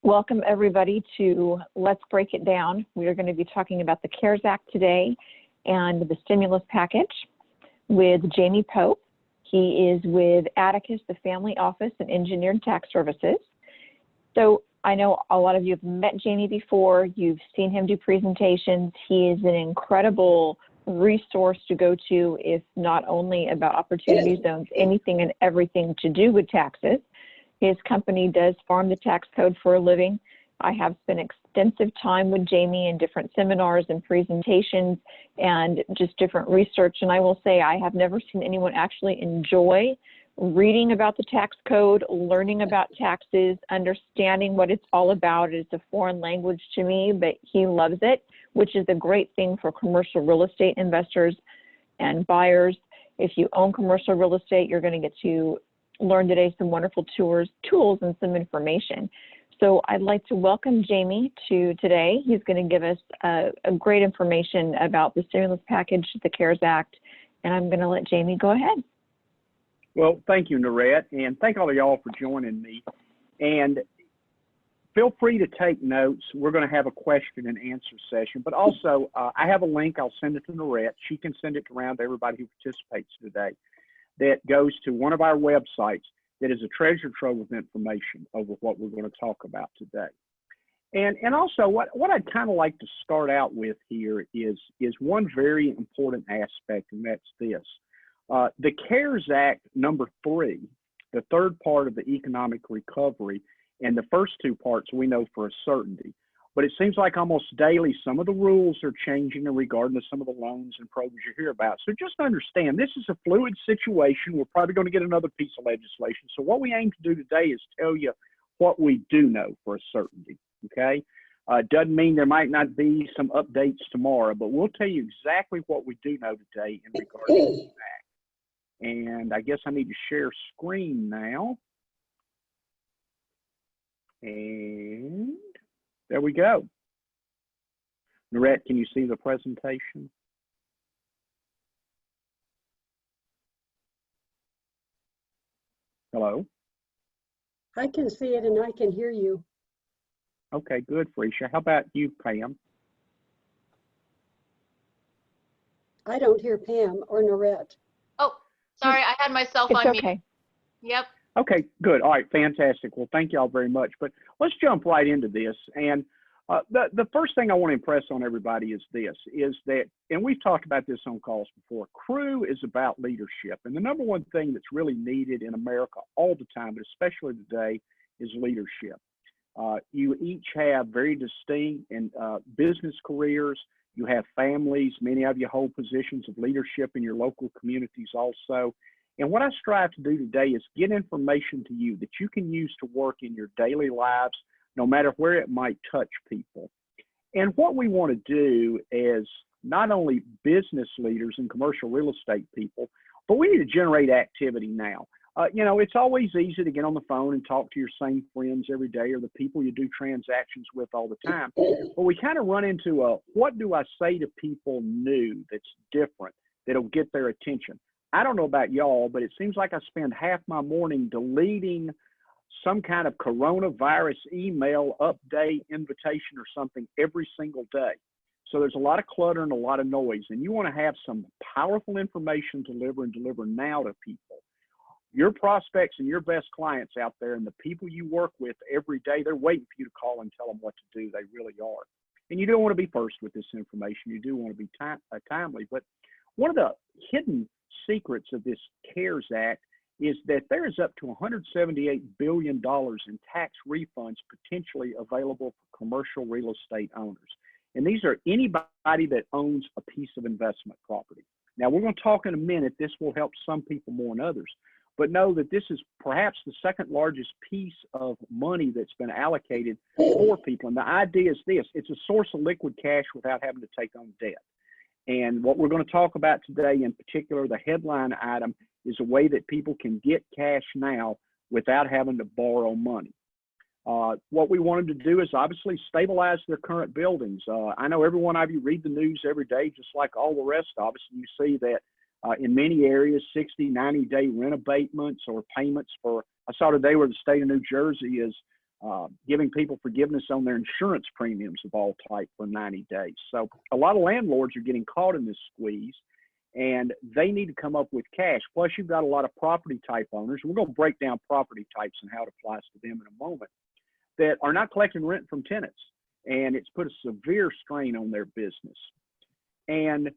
Welcome everybody to Let's Break It Down. We are going to be talking about the CARES Act today and the stimulus package with Jamie Pope. He is with Atticus, the Family Office and Engineered Tax Services. So I know a lot of you have met Jamie before. You've seen him do presentations. He is an incredible resource to go to, if not only about opportunity zones, anything and everything to do with taxes. His company does farm the tax code for a living. I have spent extensive time with Jamie in different seminars and presentations and just different research. And I will say I have never seen anyone actually enjoy reading about the tax code, learning about taxes, understanding what it's all about. It's a foreign language to me, but he loves it, which is a great thing for commercial real estate investors and buyers. If you own commercial real estate, you're going to get to learn today some wonderful tools, and some information. So I'd like to welcome Jamie to today. He's going to give us a great information about the stimulus package, the CARES Act, and I'm going to let Jamie go ahead. Well, thank you, Norette, and thank all of y'all for joining me. And feel free to take notes. We're going to have a question and answer session, but also I have a link. I'll send it to Norette. She can send it around to everybody who participates today. That goes to one of our websites that is a treasure trove of information over what we're going to talk about today. And also what I'd kind of like to start out with here is one very important aspect, and that's this. The CARES Act number 3, the third part of the economic recovery, and the first two parts we know for a certainty. But it seems like almost daily, some of the rules are changing in regard to some of the loans and programs you hear about. So just understand, this is a fluid situation. We're probably going to get another piece of legislation. So what we aim to do today is tell you what we do know for a certainty, okay? Doesn't mean there might not be some updates tomorrow, but we'll tell you exactly what we do know today in regard to this act. And I guess I need to share screen now. And there we go. Norette, can you see the presentation? Hello? I can see it and I can hear you. Okay, good, Frecia. How about you, Pam? I don't hear Pam or Norette. Oh, sorry, I had myself It's on mute. okay. Yep. Okay, good. All right, fantastic. Well, thank you all very much. But let's jump right into this. And the first thing I want to impress on everybody is this, is that, and we've talked about this on calls before, CRE is about leadership. And the number one thing that's really needed in America all the time, but especially today, is leadership. You each have very distinct and business careers. You have families. Many of you hold positions of leadership in your local communities also. And what I strive to do today is get information to you that you can use to work in your daily lives, no matter where it might touch people. And what we want to do as not only business leaders and commercial real estate people, but we need to generate activity now. You know, it's always easy to get on the phone and talk to your same friends every day or the people you do transactions with all the time. But we kind of run into what do I say to people new that's different, that'll get their attention? I don't know about y'all, but it seems like I spend half my morning deleting some kind of coronavirus email update invitation or something every single day. So there's a lot of clutter and a lot of noise, and you want to have some powerful information to deliver now to people. Your prospects and your best clients out there and the people you work with every day, they're waiting for you to call and tell them what to do. They really are. And you don't want to be first with this information. You do want to be timely. But one of the hidden secrets of this CARES Act is that there is up to $178 billion in tax refunds potentially available for commercial real estate owners. And these are anybody that owns a piece of investment property. Now, we're going to talk in a minute. This will help some people more than others. But know that this is perhaps the second largest piece of money that's been allocated for people. And the idea is this: it's a source of liquid cash without having to take on debt. And what we're going to talk about today in particular, the headline item, is a way that people can get cash now without having to borrow money. What we wanted to do is obviously stabilize their current buildings. I know every one of you read the news every day, just like all the rest of us. And you see that in many areas, 60, 90-day rent abatements or payments for, I saw today where the state of New Jersey is giving people forgiveness on their insurance premiums of all type for 90 days. So a lot of landlords are getting caught in this squeeze, and they need to come up with cash. Plus, you've got a lot of property type owners. We're going to break down property types and how it applies to them in a moment, that are not collecting rent from tenants, and it's put a severe strain on their business. And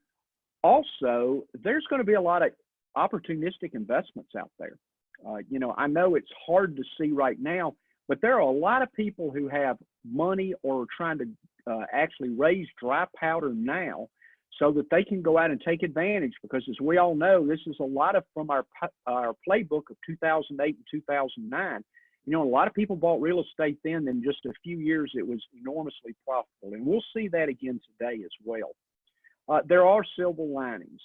also, there's going to be a lot of opportunistic investments out there. You know, I know it's hard to see right now, but there are a lot of people who have money or are trying to actually raise dry powder now so that they can go out and take advantage, because as we all know, this is a lot of from our playbook of 2008 and 2009. You know, a lot of people bought real estate then, in just a few years, it was enormously profitable. And we'll see that again today as well. There are silver linings.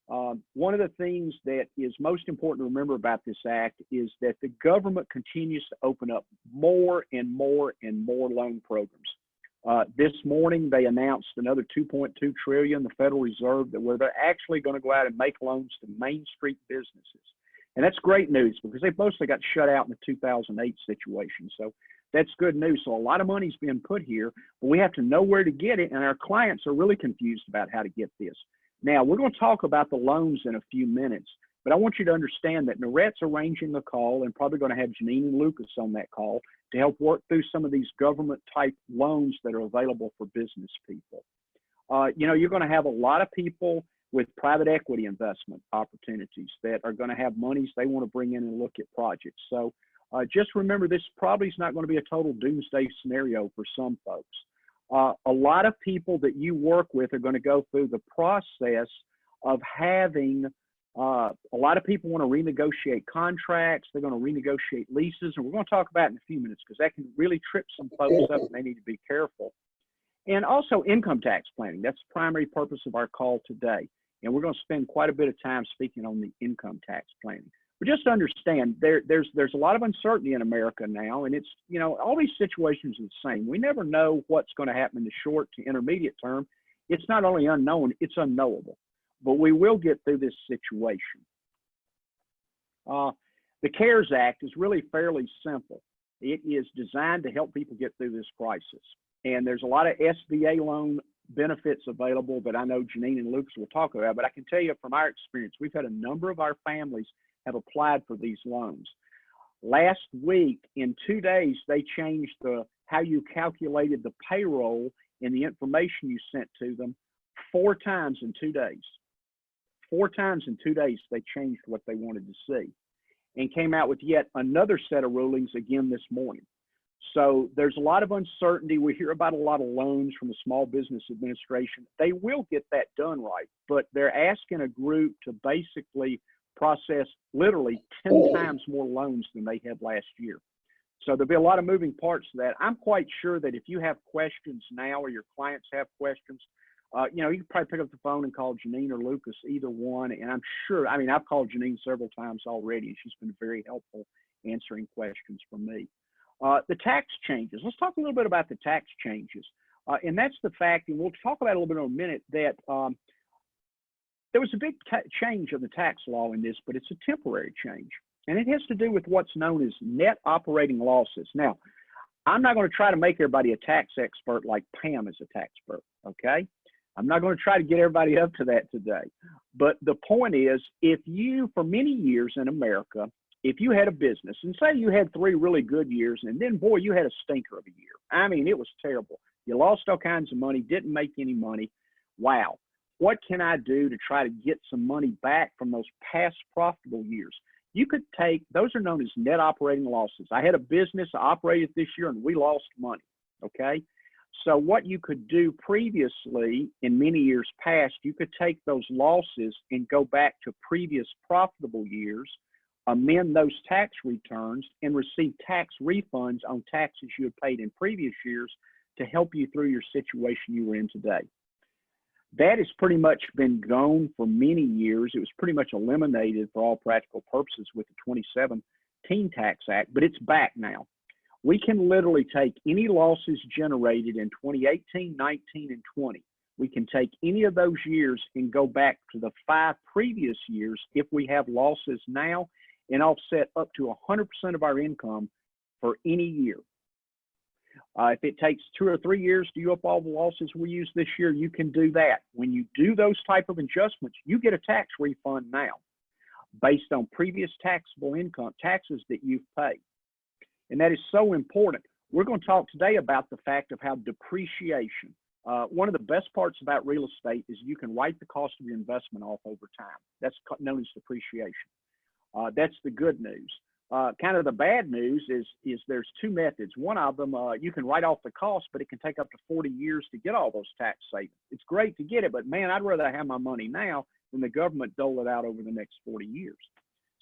One of the things that is most important to remember about this act is that the government continues to open up more and more and more loan programs. This morning, they announced another $2.2 trillion, the Federal Reserve, where they're actually going to go out and make loans to Main Street businesses. And that's great news, because they mostly got shut out in the 2008 situation. So that's good news. So a lot of money's being put here, but we have to know where to get it. And our clients are really confused about how to get this. Now, we're going to talk about the loans in a few minutes, but I want you to understand that Norette's arranging a call, and probably going to have Janine and Lucas on that call to help work through some of these government type loans that are available for business people. You know, you're going to have a lot of people with private equity investment opportunities that are going to have monies they want to bring in and look at projects. So just remember, this probably is not going to be a total doomsday scenario for some folks. A lot of people that you work with are going to go through the process of having, a lot of people want to renegotiate contracts. They're going to renegotiate leases, and we're going to talk about it in a few minutes, because that can really trip some folks up and they need to be careful. And also income tax planning. That's the primary purpose of our call today. And we're going to spend quite a bit of time speaking on the income tax planning. But just understand, there's a lot of uncertainty in America now, and it's, you know, all these situations are the same. We never know what's going to happen in the short to intermediate term. It's not only unknown, it's unknowable. But we will get through this situation. The CARES Act is really fairly simple. It is designed to help people get through this crisis. And there's a lot of SBA loan benefits available that I know Janine and Lucas will talk about, but I can tell you from our experience, we've had a number of our families have applied for these loans. Last week, in 2 days, they changed how you calculated the payroll and the information you sent to them 4 times in 2 days. 4 times in 2 days, they changed what they wanted to see, and came out with yet another set of rulings again this morning. So there's a lot of uncertainty. We hear about a lot of loans from the Small Business Administration. They will get that done right, but they're asking a group to basically process literally 10 times more loans than they had last year. So there'll be a lot of moving parts to that. I'm quite sure that if you have questions now, or your clients have questions, you know, you can probably pick up the phone and call Janine or Lucas, either one. And I'm sure, I mean, I've called Janine several times already, and she's been very helpful answering questions for me. The tax changes. Let's talk a little bit about the tax changes. And that's the fact, and we'll talk about it a little bit in a minute, that there was a big change of the tax law in this, but it's a temporary change. And it has to do with what's known as net operating losses. Now, I'm not going to try to make everybody a tax expert like Pam is a tax expert, okay? I'm not going to try to get everybody up to that today. But the point is, if you, for many years in America, if you had a business, and say you had 3 really good years, and then, boy, you had a stinker of a year. I mean, it was terrible. You lost all kinds of money, didn't make any money. Wow. What can I do to try to get some money back from those past profitable years? You could take, those are known as net operating losses. I had a business, I operated this year, and we lost money, okay? So what you could do previously in many years past, you could take those losses and go back to previous profitable years, amend those tax returns, and receive tax refunds on taxes you had paid in previous years to help you through your situation you were in today. That has pretty much been gone for many years. It was pretty much eliminated for all practical purposes with the 2017 Tax Act, but it's back now. We can literally take any losses generated in 2018, 19, and 20. We can take any of those years and go back to the 5 previous years if we have losses now, and offset up to 100% of our income for any year. If it takes 2 or 3 years to do up all the losses we use this year, you can do that. When you do those type of adjustments, you get a tax refund now based on previous taxable income taxes that you've paid. And that is so important. We're going to talk today about the fact of how depreciation, one of the best parts about real estate is you can write the cost of your investment off over time. That's known as depreciation. That's the good news. Kind of the bad news is there's two methods. One of them, you can write off the cost, but it can take up to 40 years to get all those tax savings. It's great to get it, but man, I'd rather have my money now than the government dole it out over the next 40 years.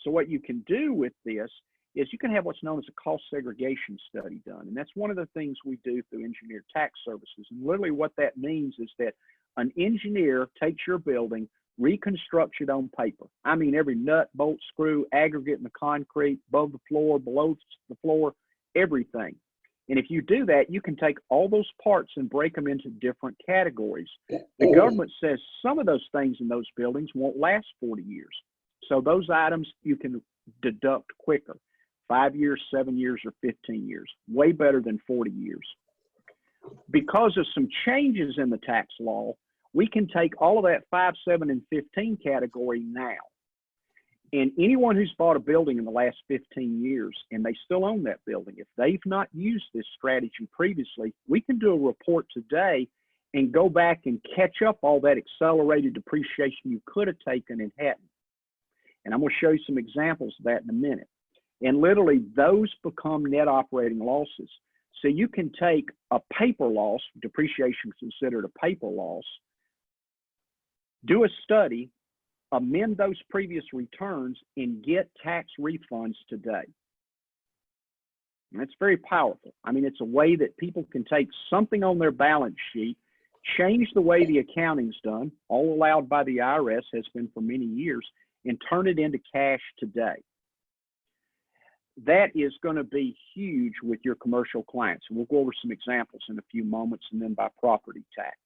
So what you can do with this is you can have what's known as a cost segregation study done. And that's one of the things we do through engineered tax services. And literally what that means is that an engineer takes your building, reconstructs it on paper. I mean, every nut, bolt, screw, aggregate in the concrete, above the floor, below the floor, everything. And if you do that, you can take all those parts and break them into different categories. The government says some of those things in those buildings won't last 40 years. So those items you can deduct quicker, 5 years, 7 years, or 15 years, way better than 40 years. Because of some changes in the tax law, we can take all of that 5, 7, and 15 category now. And anyone who's bought a building in the last 15 years and they still own that building, if they've not used this strategy previously, we can do a report today and go back and catch up all that accelerated depreciation you could have taken and hadn't. And I'm going to show you some examples of that in a minute. And literally those become net operating losses. So you can take a paper loss, depreciation is considered a paper loss, do a study, amend those previous returns, and get tax refunds today. And that's very powerful. I mean, it's a way that people can take something on their balance sheet, change the way the accounting's done, all allowed by the IRS, has been for many years, and turn it into cash today. That is going to be huge with your commercial clients. And we'll go over some examples in a few moments, and then by property tax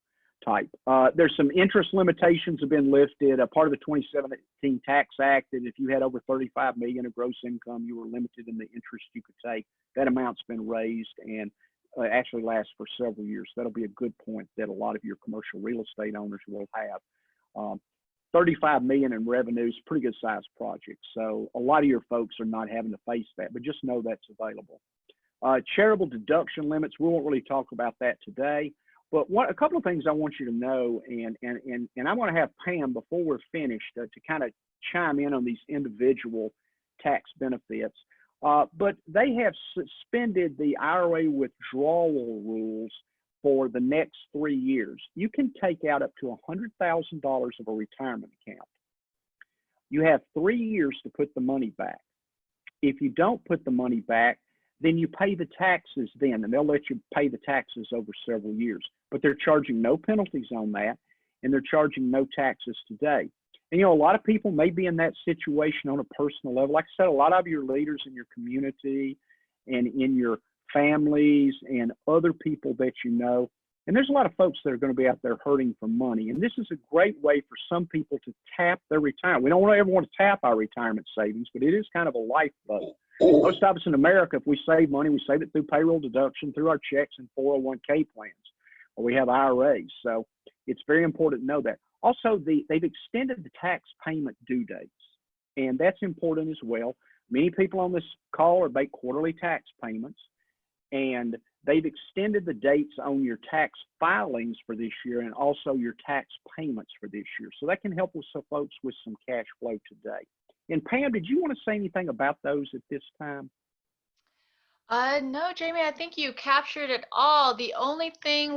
type. There's some interest limitations have been lifted. A part of the 2017 Tax Act, that if you had over 35 million of gross income, you were limited in the interest you could take. That amount's been raised and actually lasts for several years. That'll be a good point that a lot of your commercial real estate owners will have. 35 million in revenues, pretty good sized project. So a lot of your folks are not having to face that, but just know that's available. Charitable deduction limits, we won't really talk about that today, but a couple of things I want you to know, and I'm going to have Pam, before we're finished, to kind of chime in on these individual tax benefits. But they have suspended the IRA withdrawal rules for the next 3 years. You can take out up to $100,000 of a retirement account. You have 3 years to put the money back. If you don't put the money back, then you pay the taxes then, and they'll let you pay the taxes over several years. But they're charging no penalties on that, and they're charging no taxes today. And, you know, a lot of people may be in that situation on a personal level. Like I said, a lot of your leaders in your community and in your families and other people that you know. And there's a lot of folks that are going to be out there hurting for money. And this is a great way for some people to tap their retirement. We don't ever want to tap our retirement savings, but it is kind of a lifeboat. Most of us in America, if we save money, we save it through payroll deduction, through our checks and 401k plans, or we have IRAs. So it's very important to know that. Also, they've extended the tax payment due dates, and that's important as well. Many people on this call are make quarterly tax payments, and they've extended the dates on your tax filings for this year and also your tax payments for this year. So that can help with some folks with some cash flow today. And Pam, did you want to say anything about those at this time? No, Jamie, I think you captured it all. The only thing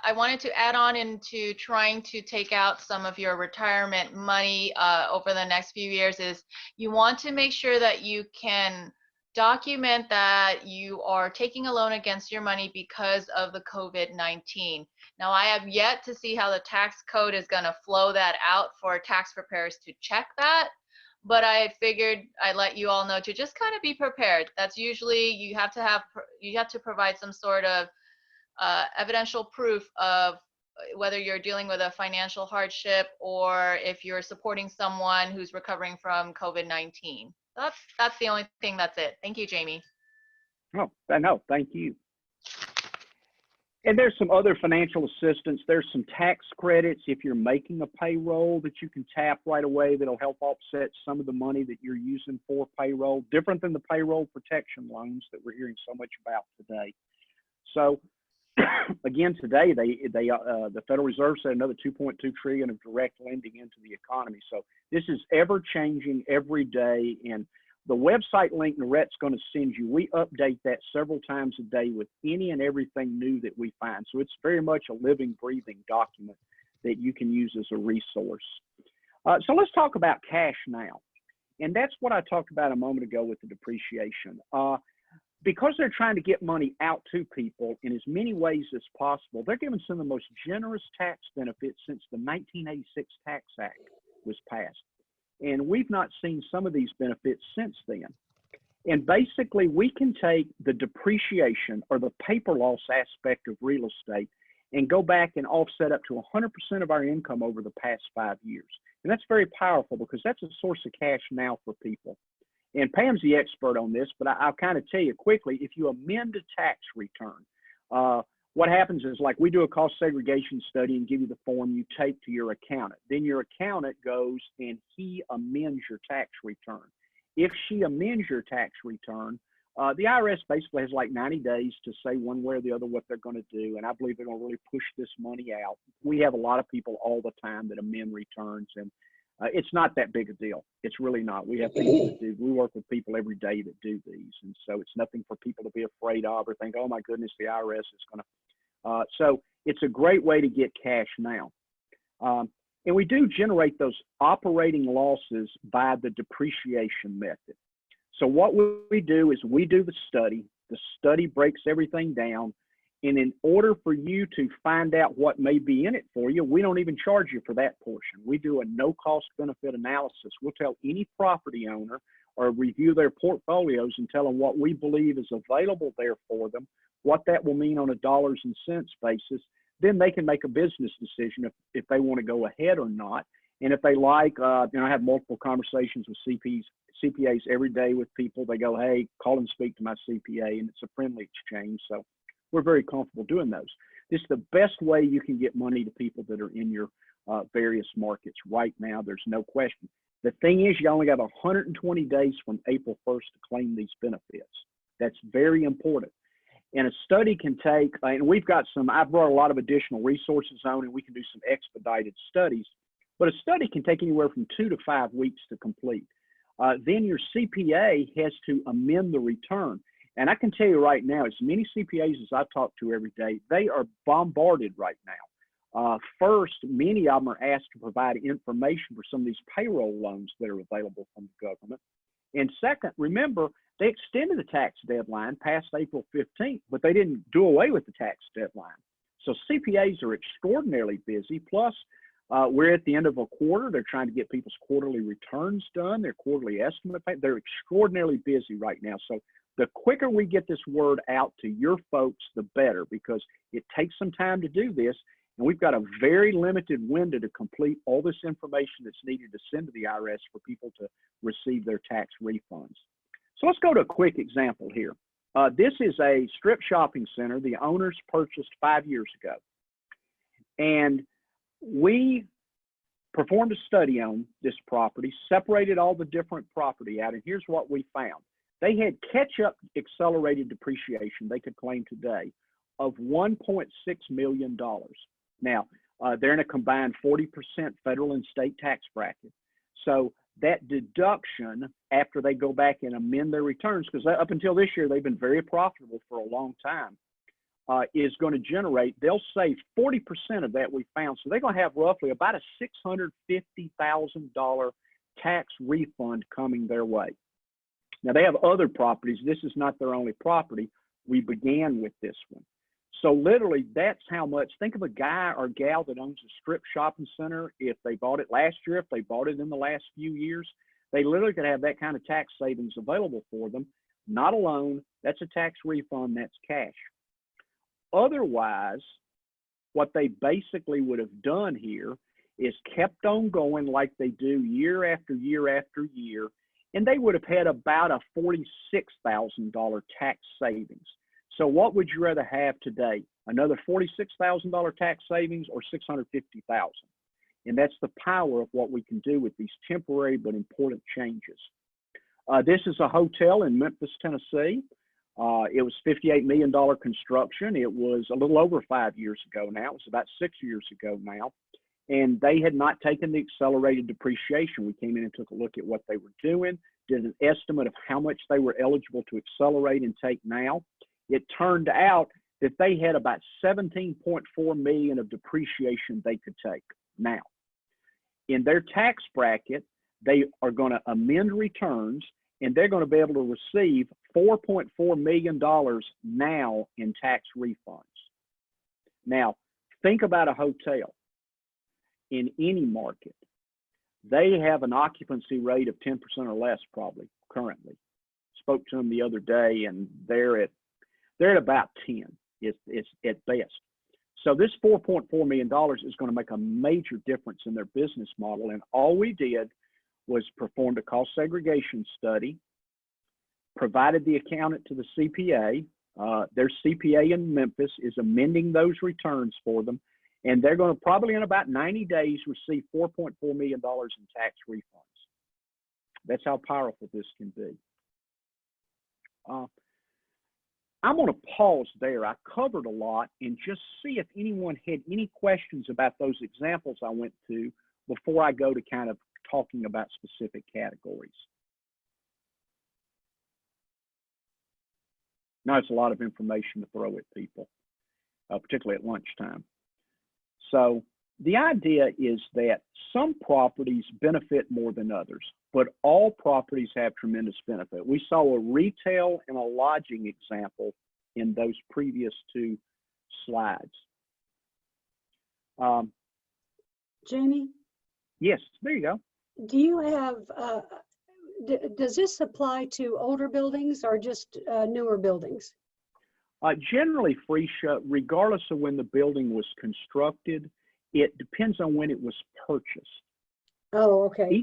I wanted to add on into trying to take out some of your retirement money over the next few years is you want to make sure that you can document that you are taking a loan against your money because of the COVID-19. Now, I have yet to see how the tax code is going to flow that out for tax preparers to check that. But I had figured I'd let you all know to just kind of be prepared. That's usually you have to provide some sort of evidential proof of whether you're dealing with a financial hardship or if you're supporting someone who's recovering from COVID-19. That's the only thing. That's it. Thank you, Jamie. Oh, no, thank you. And there's some other financial assistance. There's some tax credits if you're making a payroll that you can tap right away that'll help offset some of the money that you're using for payroll, different than the payroll protection loans that we're hearing so much about today. So again, today the Federal Reserve said another 2.2 trillion of direct lending into the economy. So this is ever changing every day, and the website link Norette's going to send you, we update that several times a day with any and everything new that we find. So it's very much a living, breathing document that you can use as a resource. So let's talk about cash now. And that's what I talked about a moment ago with the depreciation. Because they're trying to get money out to people in as many ways as possible, they're giving some of the most generous tax benefits since the 1986 Tax Act was passed. And we've not seen some of these benefits since then. And basically, we can take the depreciation or the paper loss aspect of real estate and go back and offset up to 100% of our income over the past 5 years. And that's very powerful because that's a source of cash now for people. And Pam's the expert on this, but I'll kind of tell you quickly, if you amend a tax return, what happens is, like, we do a cost segregation study and give you the form you take to your accountant. Then your accountant goes and he amends your tax return. If she amends your tax return, the IRS basically has like 90 days to say one way or the other what they're going to do. And I believe they're going to really push this money out. We have a lot of people all the time that amend returns, and it's not that big a deal. It's really not. We have people that do, we work with people every day that do these. And so it's nothing for people to be afraid of or think, oh my goodness, the IRS is going to. So it's a great way to get cash now. And we do generate those operating losses by the depreciation method. So what we do is we do the study breaks everything down. And in order for you to find out what may be in it for you, we don't even charge you for that portion. We do a no cost benefit analysis. We'll tell any property owner or review their portfolios and tell them what we believe is available there for them, what that will mean on a dollars and cents basis. Then they can make a business decision if they want to go ahead or not. And if they like, I have multiple conversations with CPAs every day with people. They go, hey, call and speak to my CPA, and it's a friendly exchange. So we're very comfortable doing those. This is the best way you can get money to people that are in your various markets right now. There's no question. The thing is, you only got 120 days from April 1st to claim these benefits. That's very important. And a study can take, and we've got some, I've brought a lot of additional resources on, and we can do some expedited studies, but a study can take anywhere from 2 to 5 weeks to complete. Then your CPA has to amend the return. And I can tell you right now, as many CPAs as I talk to every day, they are bombarded right now. First, many of them are asked to provide information for some of these payroll loans that are available from the government. And second, remember, they extended the tax deadline past April 15th, but they didn't do away with the tax deadline. So CPAs are extraordinarily busy. Plus, we're at the end of a quarter. They're trying to get people's quarterly returns done, their quarterly estimate. They're extraordinarily busy right now. So the quicker we get this word out to your folks, the better, because it takes some time to do this. And we've got a very limited window to complete all this information that's needed to send to the IRS for people to receive their tax refunds. So let's go to a quick example here. This is a strip shopping center the owners purchased 5 years ago. And we performed a study on this property, separated all the different property out, and here's what we found. They had catch-up accelerated depreciation they could claim today of $1.6 million. Now, they're in a combined 40% federal and state tax bracket. So that deduction, after they go back and amend their returns, because up until this year, they've been very profitable for a long time, is going to generate, they'll save 40% of that we found. So they're going to have roughly about a $650,000 tax refund coming their way. Now, they have other properties. This is not their only property. We began with this one. So literally, that's how much. Think of a guy or gal that owns a strip shopping center. If they bought it last year, if they bought it in the last few years, they literally could have that kind of tax savings available for them. Not a loan. That's a tax refund. That's cash. Otherwise, what they basically would have done here is kept on going like they do year after year after year, and they would have had about a $46,000 tax savings. So what would you rather have today? Another $46,000 tax savings or $650,000? And that's the power of what we can do with these temporary but important changes. This is a hotel in Memphis, Tennessee. It was $58 million construction. It was a little over 5 years ago now. It was about 6 years ago now. And they had not taken the accelerated depreciation. We came in and took a look at what they were doing, did an estimate of how much they were eligible to accelerate and take now. It turned out that they had about $17.4 million of depreciation they could take now. In their tax bracket, they are going to amend returns, and they're going to be able to receive $4.4 million now in tax refunds. Now, think about a hotel in any market. They have an occupancy rate of 10% or less probably currently. Spoke to them the other day, and they're at about 10. It's at best. So this $4.4 million is going to make a major difference in their business model. And all we did was performed a cost segregation study, provided the accountant to the CPA. Their CPA in Memphis is amending those returns for them, and they're going to probably in about 90 days receive $4.4 million in tax refunds. That's how powerful this can be. I'm going to pause there. I covered a lot, and just see if anyone had any questions about those examples I went to before I go to kind of talking about specific categories. Now it's a lot of information to throw at people, particularly at lunchtime. So the idea is that some properties benefit more than others, but all properties have tremendous benefit. We saw a retail and a lodging example in those previous two slides. Jamie, Yes, there you go. do you have, does this apply to older buildings or just newer buildings? Generally, Freesia, regardless of when the building was constructed, it depends on when it was purchased. Oh, okay.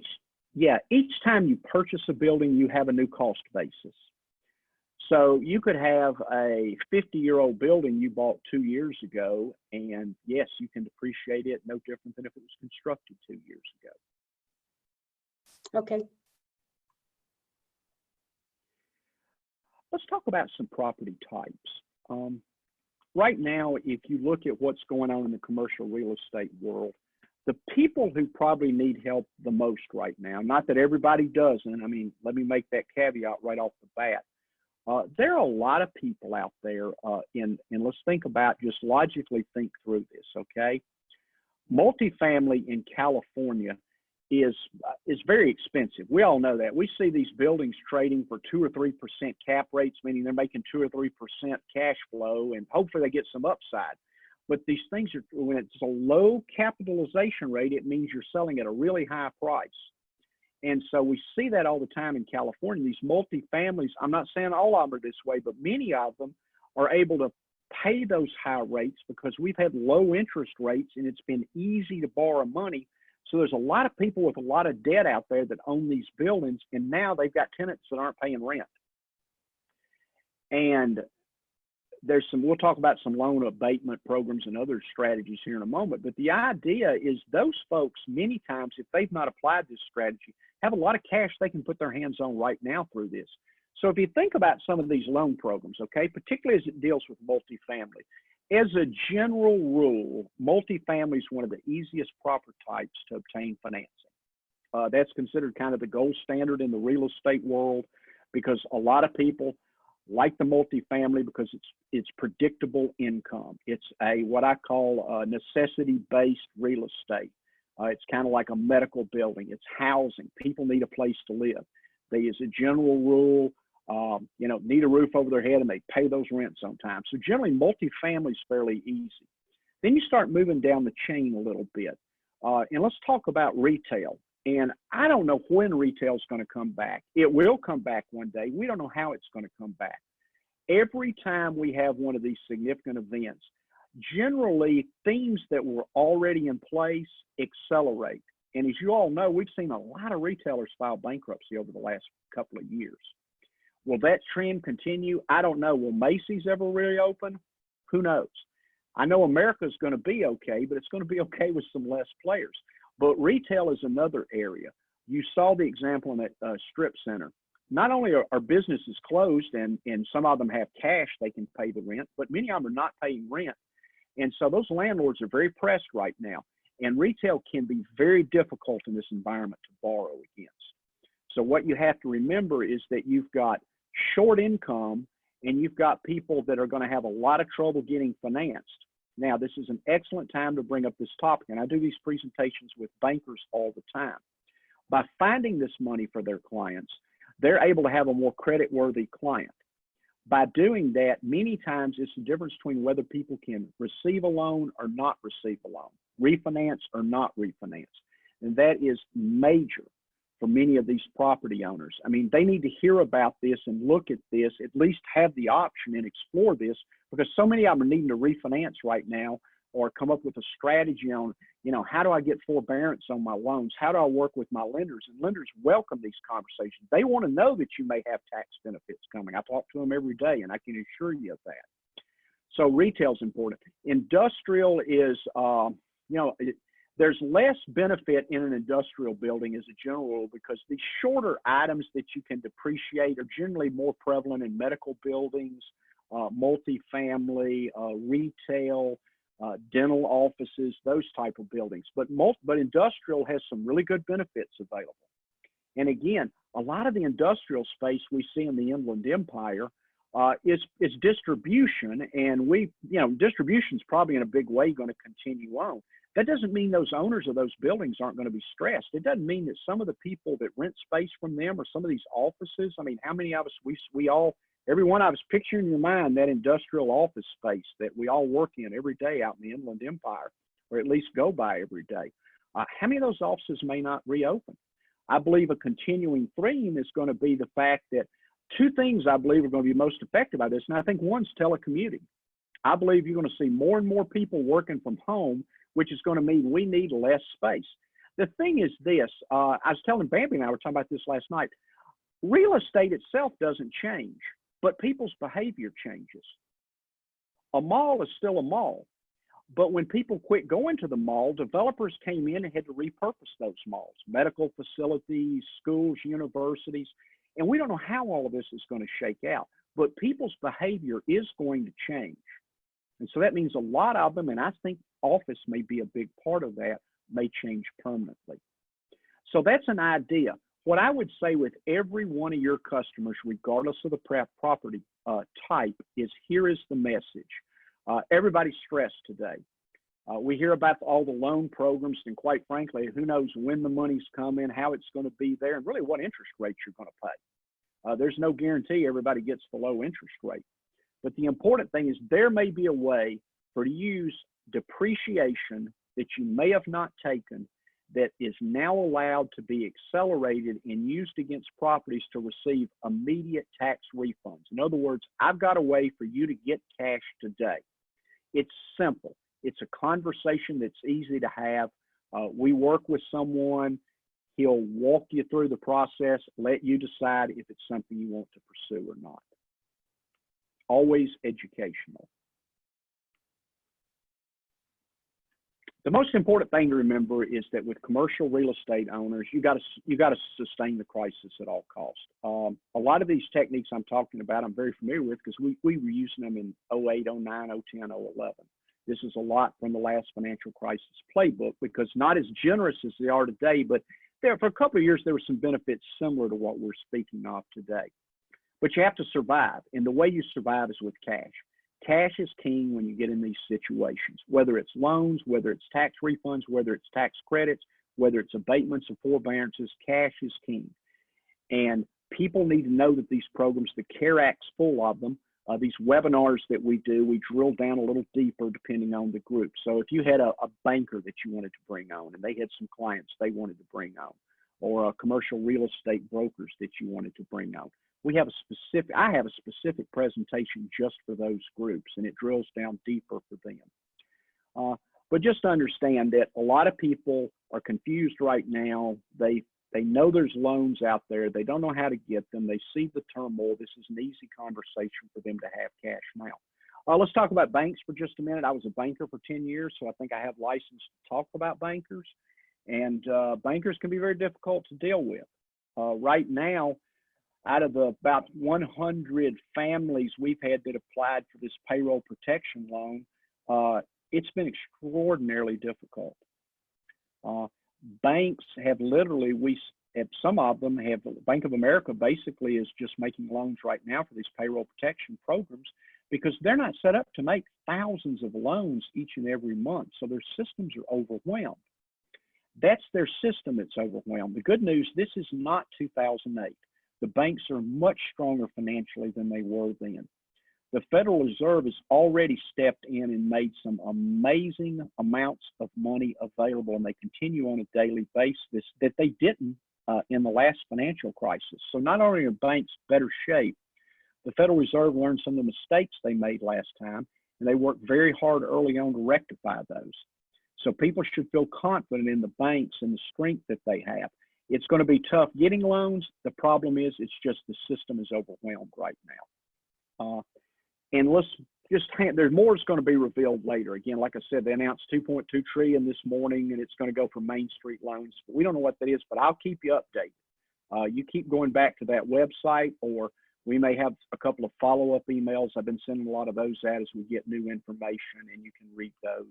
Each time you purchase a building, you have a new cost basis. So you could have a 50-year-old building you bought 2 years ago, and yes, you can depreciate it no different than if it was constructed 2 years ago. Okay. Let's talk about some property types. Right now, if you look at what's going on in the commercial real estate world, the people who probably need help the most right now, not that everybody doesn't, I mean, let me make that caveat right off the bat. There are a lot of people out there, and let's think about, just logically think through this, okay? Multifamily in California is very expensive. We all know that. We see these buildings trading for 2 or 3% cap rates, meaning they're making 2 or 3% cash flow, and hopefully they get some upside. But these things are, when it's a low capitalization rate, it means you're selling at a really high price. And so we see that all the time in California. These multifamilies, I'm not saying all of them are this way, but many of them are able to pay those high rates because we've had low interest rates and it's been easy to borrow money. So there's a lot of people with a lot of debt out there that own these buildings, and now they've got tenants that aren't paying rent. And there's some, we'll talk about some loan abatement programs and other strategies here in a moment, but the idea is those folks, many times, if they've not applied this strategy, have a lot of cash they can put their hands on right now through this. So if you think about some of these loan programs, okay, particularly as it deals with multifamily, as a general rule, multifamily is one of the easiest property types to obtain financing. That's considered kind of the gold standard in the real estate world because a lot of people like the multifamily because it's predictable income. It's a what I call necessity-based real estate. It's kind of like a medical building. It's housing. People need a place to live. They, as a general rule, need a roof over their head and they pay those rents on time. So generally, multifamily is fairly easy. Then you start moving down the chain a little bit. And let's talk about retail. And I don't know when retail is going to come back. It will come back one day. We don't know how it's going to come back. Every time we have one of these significant events, generally themes that were already in place accelerate. And as you all know, we've seen a lot of retailers file bankruptcy over the last couple of years. Will that trend continue? I don't know. Will Macy's ever reopen? Who knows? I know America's going to be okay, but it's going to be okay with some less players. But retail is another area. You saw the example in that strip center. Not only are businesses closed and some of them have cash they can pay the rent, but many of them are not paying rent. And so those landlords are very pressed right now. And retail can be very difficult in this environment to borrow against. So what you have to remember is that you've got short income and you've got people that are going to have a lot of trouble getting financed. Now, this is an excellent time to bring up this topic, and I do these presentations with bankers all the time. By finding this money for their clients, they're able to have a more credit-worthy client. By doing that, many times it's the difference between whether people can receive a loan or not receive a loan, refinance or not refinance. And that is major for many of these property owners. I mean, they need to hear about this and look at this, at least have the option and explore this, because so many of them are needing to refinance right now or come up with a strategy on, you know, how do I get forbearance on my loans? How do I work with my lenders? And lenders welcome these conversations. They want to know that you may have tax benefits coming. I talk to them every day, and I can assure you of that. So retail is important. Industrial is, there's less benefit in an industrial building as a general rule because the shorter items that you can depreciate are generally more prevalent in medical buildings, multifamily, retail, dental offices, those type of buildings. But industrial has some really good benefits available. And again, a lot of the industrial space we see in the Inland Empire is distribution, and distribution is probably in a big way going to continue on. That doesn't mean those owners of those buildings aren't going to be stressed. It doesn't mean that some of the people that rent space from them or some of these offices, I mean, how many of us, we all, every one of us, picture in your mind that industrial office space that we all work in every day out in the Inland Empire, or at least go by every day. How many of those offices may not reopen? I believe a continuing theme is going to be the fact that two things I believe are going to be most affected by this, and I think one's telecommuting. I believe you're going to see more and more people working from home, which is going to mean we need less space. The thing is this, I was telling Bambi and I were talking about this last night. Real estate itself doesn't change, but people's behavior changes. A mall is still a mall, but when people quit going to the mall, developers came in and had to repurpose those malls, medical facilities, schools, universities, and we don't know how all of this is going to shake out, but people's behavior is going to change. And so that means a lot of them, and I think office may be a big part of that, may change permanently. So that's an idea. What I would say with every one of your customers, regardless of the property type, is here is the message. Everybody's stressed today. We hear about all the loan programs, and quite frankly, who knows when the money's coming, how it's going to be there, and really what interest rates you're going to pay. There's no guarantee everybody gets the low interest rate. But the important thing is there may be a way for you to use depreciation that you may have not taken that is now allowed to be accelerated and used against properties to receive immediate tax refunds. In other words, I've got a way for you to get cash today. It's simple. It's a conversation that's easy to have. We work with someone. He'll walk you through the process, let you decide if it's something you want to pursue or not. Always educational. The most important thing to remember is that with commercial real estate owners, you got to sustain the crisis at all costs. A lot of these techniques I'm talking about, I'm very familiar with because we were using them in 08, 09, 010, 011. This is a lot from the last financial crisis playbook because not as generous as they are today, but there for a couple of years there were some benefits similar to what we're speaking of today. But you have to survive, and the way you survive is with cash. Cash is king when you get in these situations, whether it's loans, whether it's tax refunds, whether it's tax credits, whether it's abatements or forbearances, cash is king. And people need to know that these programs, the CARE Act's full of them. These webinars that we do, we drill down a little deeper depending on the group. So if you had a banker that you wanted to bring on and they had some clients they wanted to bring on, or a commercial real estate brokers that you wanted to bring on, I have a specific presentation just for those groups, and it drills down deeper for them. But just understand that a lot of people are confused right now. They They know there's loans out there. They don't know how to get them. They see the turmoil. This is an easy conversation for them to have cash now. Let's talk about banks for just a minute. I was a banker for 10 years, so I think I have license to talk about bankers. And bankers can be very difficult to deal with. Right now, out of the about 100 families we've had that applied for this payroll protection loan, it's been extraordinarily difficult. Banks have literally, some of them have, Bank of America basically is just making loans right now for these payroll protection programs because they're not set up to make thousands of loans each and every month. So their systems are overwhelmed. That's their system that's overwhelmed. The good news, this is not 2008. The banks are much stronger financially than they were then. The Federal Reserve has already stepped in and made some amazing amounts of money available, and they continue on a daily basis that they didn't in the last financial crisis. So not only are banks better shape, the Federal Reserve learned some of the mistakes they made last time, and they worked very hard early on to rectify those. So people should feel confident in the banks and the strength that they have. It's going to be tough getting loans. The problem is it's just the system is overwhelmed right now. And let's just, there's more is going to be revealed later. Again, like I said, they announced $2.2 trillion this morning, and it's going to go for Main Street loans. We don't know what that is, but I'll keep you updated. You keep going back to that website, or we may have a couple of follow-up emails. I've been sending a lot of those out as we get new information, and you can read those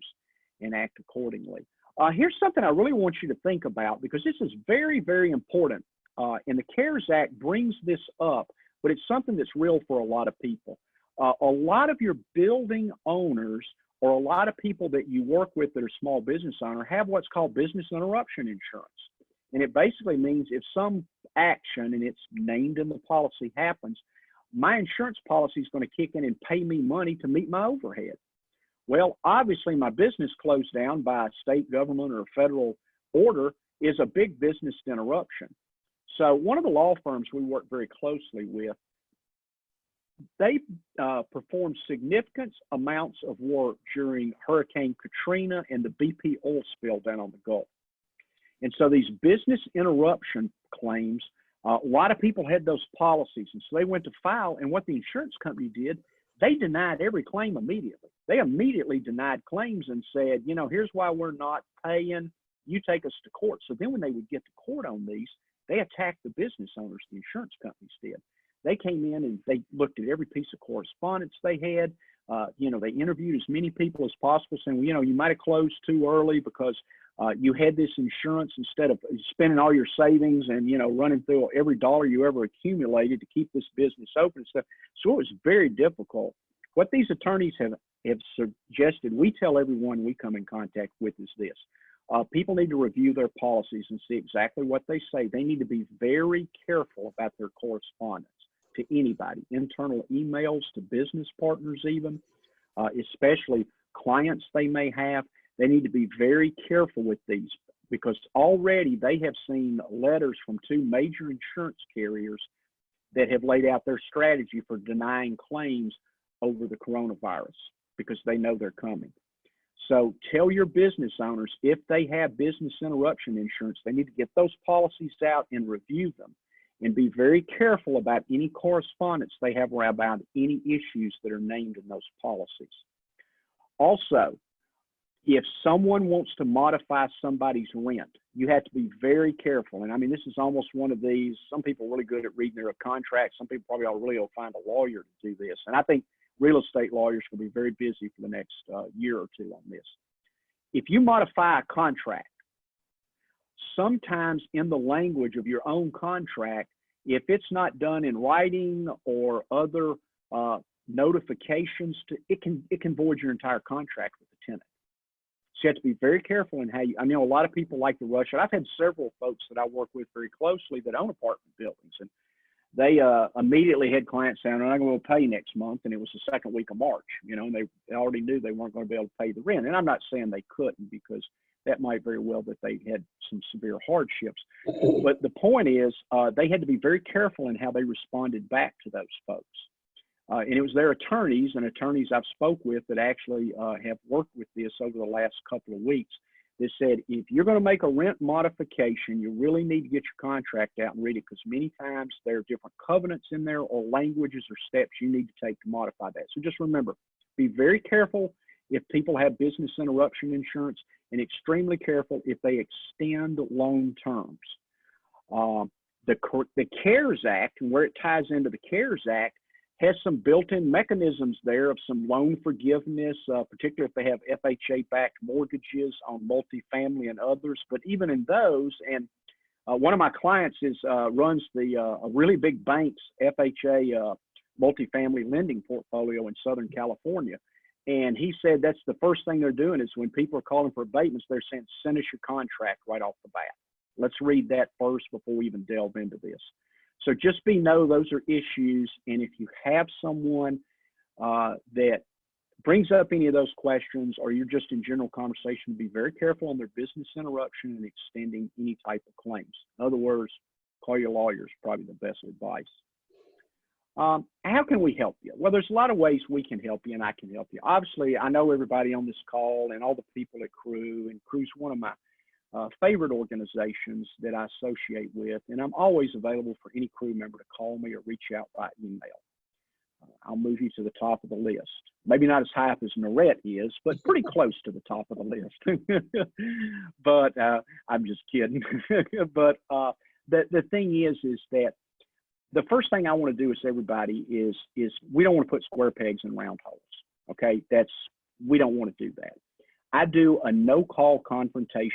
and act accordingly. Here's something I really want you to think about, because this is very, very important. And the CARES Act brings this up, but it's something that's real for a lot of people. A lot of your building owners, or a lot of people that you work with that are small business owners, have what's called business interruption insurance. And it basically means if some action, and it's named in the policy, happens, my insurance policy is going to kick in and pay me money to meet my overhead. Well, obviously my business closed down by a state government or a federal order is a big business interruption. So one of the law firms we work very closely with, they performed significant amounts of work during Hurricane Katrina and the BP oil spill down on the Gulf. And so these business interruption claims, a lot of people had those policies, and so they went to file, and what the insurance company did, they denied every claim immediately. They immediately denied claims and said, you know, here's why we're not paying, you take us to court. So then when they would get to court on these, they attacked the business owners, the insurance companies did. They came in and they looked at every piece of correspondence they had. You know, they interviewed as many people as possible, saying, well, you know, you might have closed too early because you had this insurance instead of spending all your savings and, you know, running through every dollar you ever accumulated to keep this business open and stuff. So it was very difficult. What these attorneys have suggested, we tell everyone we come in contact with is this. People need to review their policies and see exactly what they say. They need to be very careful about their correspondence to anybody, internal emails to business partners even, especially clients they may have. They need to be very careful with these, because already they have seen letters from 2 major insurance carriers that have laid out their strategy for denying claims over the coronavirus because they know they're coming. So tell your business owners, if they have business interruption insurance, they need to get those policies out and review them, and be very careful about any correspondence they have about any issues that are named in those policies. Also, if someone wants to modify somebody's rent, you have to be very careful. And I mean, this is almost one of these, some people are really good at reading their contracts. Some people probably really will find a lawyer to do this. And I think real estate lawyers will be very busy for the next year or two on this. If you modify a contract, sometimes in the language of your own contract, if it's not done in writing or other notifications, it can void your entire contract with the tenant. So you have to be very careful in how you, I know a lot of people like to rush it. I've had several folks that I work with very closely that own apartment buildings, and they immediately had clients saying, I'm not going to pay next month, and it was the second week of March, you know, and they already knew they weren't going to be able to pay the rent. And I'm not saying they couldn't, because that might very well that they had some severe hardships. But the point is, they had to be very careful in how they responded back to those folks. And it was their attorneys and attorneys I've spoke with that actually have worked with this over the last couple of weeks. that said, if you're going to make a rent modification, you really need to get your contract out and read it, because many times there are different covenants in there or languages or steps you need to take to modify that. So just remember, be very careful if people have business interruption insurance, and extremely careful if they extend loan terms. The CARES Act, and where it ties into the CARES Act, has some built-in mechanisms there of some loan forgiveness, particularly if they have FHA-backed mortgages on multifamily and others. But even in those, and one of my clients runs a really big bank's FHA multifamily lending portfolio in Southern California. And he said that's the first thing they're doing is when people are calling for abatements, they're saying, send us your contract right off the bat. Let's read that first before we even delve into this. So just know those are issues. And if you have someone that brings up any of those questions, or you're just in general conversation, be very careful on their business interruption and extending any type of claims. In other words, call your lawyers, probably the best advice. How can we help you? Well, there's a lot of ways we can help you, and I can help you. Obviously, I know everybody on this call and all the people at CRE, and CRE's one of my favorite organizations that I associate with, and I'm always available for any CRE member to call me or reach out by email. I'll move you to the top of the list. Maybe not as high up as Norette is, but pretty close to the top of the list. But I'm just kidding. But the thing is that the first thing I want to do is everybody is we don't want to put square pegs in round holes. Okay, we don't want to do that. I do a no-call consultation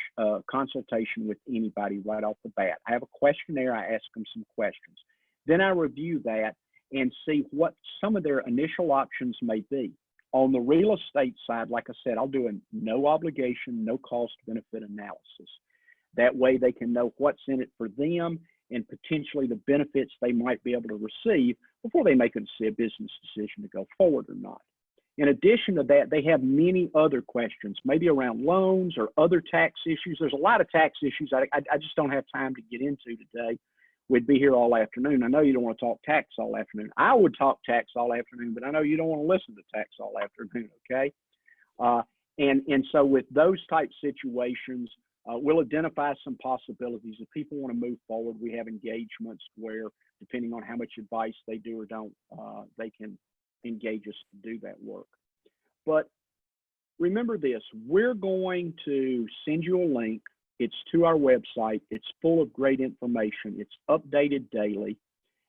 with anybody right off the bat. I have a questionnaire. I ask them some questions. Then I review that and see what some of their initial options may be. On the real estate side, like I said, I'll do a no obligation, no cost benefit analysis. That way they can know what's in it for them and potentially the benefits they might be able to receive before they make a business decision to go forward or not. In addition to that, they have many other questions, maybe around loans or other tax issues. There's a lot of tax issues I just don't have time to get into today. We'd be here all afternoon. I know you don't want to talk tax all afternoon. I would talk tax all afternoon, but I know you don't want to listen to tax all afternoon, okay? And so with those type situations, we'll identify some possibilities. If people want to move forward, we have engagements where, depending on how much advice they do or don't, they can engage us to do that work. But remember this, we're going to send you a link. It's to our website. It's full of great information. It's updated daily.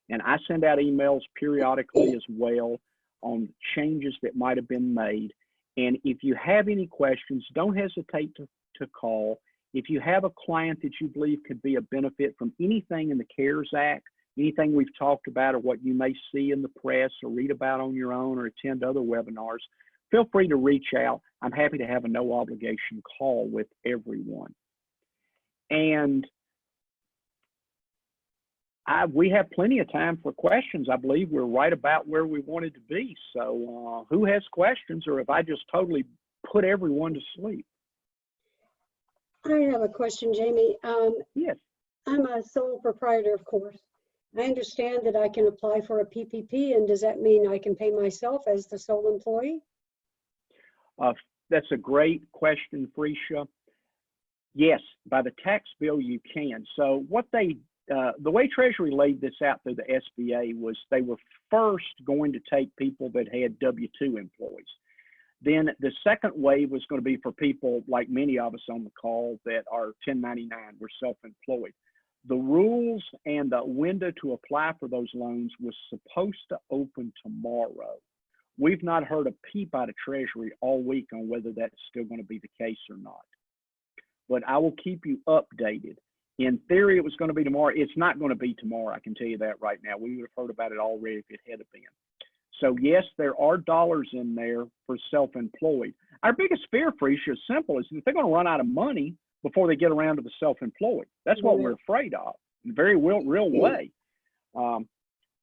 And I send out emails periodically as well on changes that might have been made. And if you have any questions, don't hesitate to call. If you have a client that you believe could be a benefit from anything in the CARES Act, anything we've talked about, or what you may see in the press or read about on your own or attend other webinars, feel free to reach out. I'm happy to have a no obligation call with everyone. And we have plenty of time for questions. I believe we're right about where we wanted to be. So who has questions, or if I just totally put everyone to sleep? I have a question, Jamie. Yes. I'm a sole proprietor, of course. I understand that I can apply for a PPP, and does that mean I can pay myself as the sole employee? That's a great question, Frecia. Yes, by the tax bill you can. So what the way Treasury laid this out through the SBA was they were first going to take people that had W-2 employees. Then the second wave was going to be for people like many of us on the call that are 1099, we're self-employed. The rules and the window to apply for those loans was supposed to open tomorrow. We've not heard a peep out of Treasury all week on whether that's still going to be the case or not. But I will keep you updated. In theory, it was going to be tomorrow. It's not going to be tomorrow. I can tell you that right now. We would have heard about it already if it had been. So yes, there are dollars in there for self-employed. Our biggest fear, Frecia, is simple, is that they're going to run out of money before they get around to the self-employed. That's what we're afraid of, in a very real way.